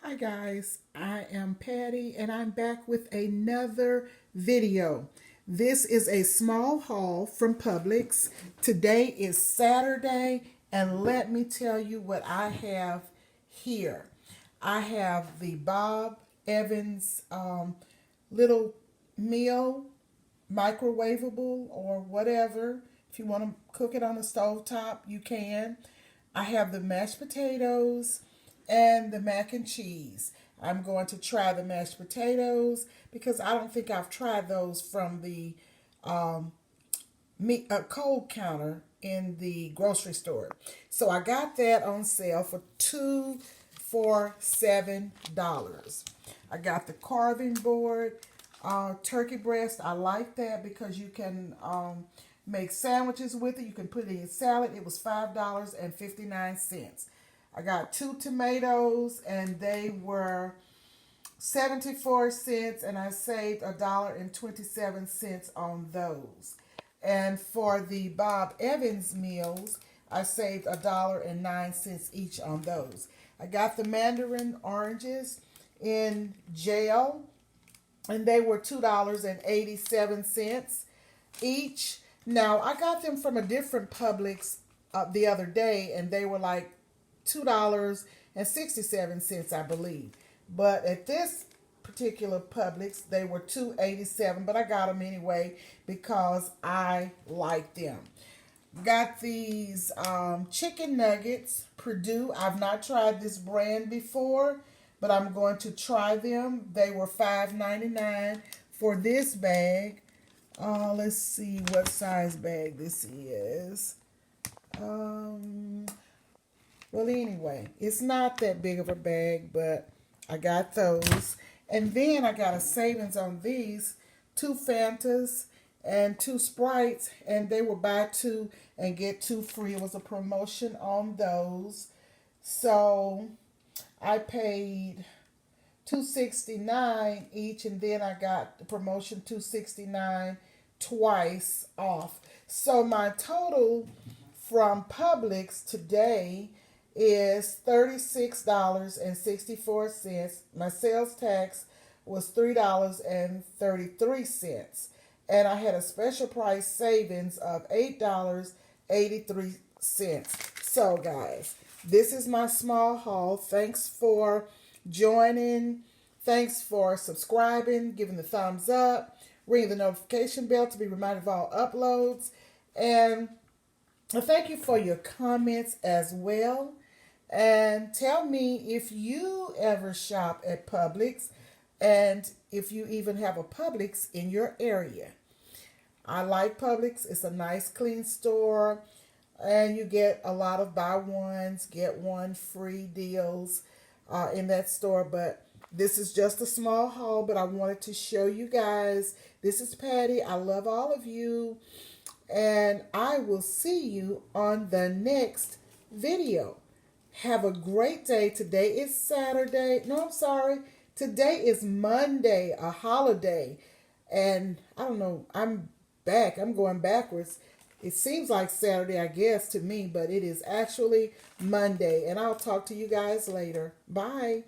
Hi guys, I am Patty and I'm back with another video. This is a small haul from Publix. Today is Saturday and let me tell you what I have here. I have the Bob Evans little meal, microwavable or whatever. If you want to cook it on the stove top, you can. I have the mashed potatoes and the mac and cheese. I'm going to try the mashed potatoes because I don't think I've tried those from the cold counter in the grocery store. So I got that on sale for $7. I got the carving board, turkey breast. I like that because you can make sandwiches with it. You can put it in salad. It was $5.59. I got 2 tomatoes and they were 74 cents and I saved $1.27 on those. And for the Bob Evans meals, I saved $1.09 each on those. I got the mandarin oranges in gel and they were $2.87 each. Now, I got them from a different Publix the other day and they were like $2.67, I believe. But at this particular Publix, they were $2.87, but I got them anyway because I like them. Got these chicken nuggets, Purdue. I've not tried this brand before, but I'm going to try them. They were $5.99 for this bag. Let's see what size bag this is. Well, anyway, it's not that big of a bag, but I got those. And then I got a savings on these, 2 Fantas and 2 Sprites, and they were buy 2 and get 2 free. It was a promotion on those. So I paid $2.69 each, and then I got the promotion $2.69 twice off. So my total from Publix today is $36.64. My sales tax was $3.33. And I had a special price savings of $8.83. So guys, this is my small haul. Thanks for joining. Thanks for subscribing, giving the thumbs up, ring the notification bell to be reminded of all uploads. And thank you for your comments as well. And tell me if you ever shop at Publix and if you even have a Publix in your area. I like Publix. It's a nice, clean store. And you get a lot of buy ones, get one free deals in that store. But this is just a small haul, but I wanted to show you guys. This is Patty. I love all of you. And I will see you on the next video. Have a great day. Today is Saturday. No, I'm sorry. Today is Monday, a holiday. And I don't know, I'm back. I'm going backwards. It seems like Saturday, I guess, to me, but it is actually Monday. And I'll talk to you guys later. Bye.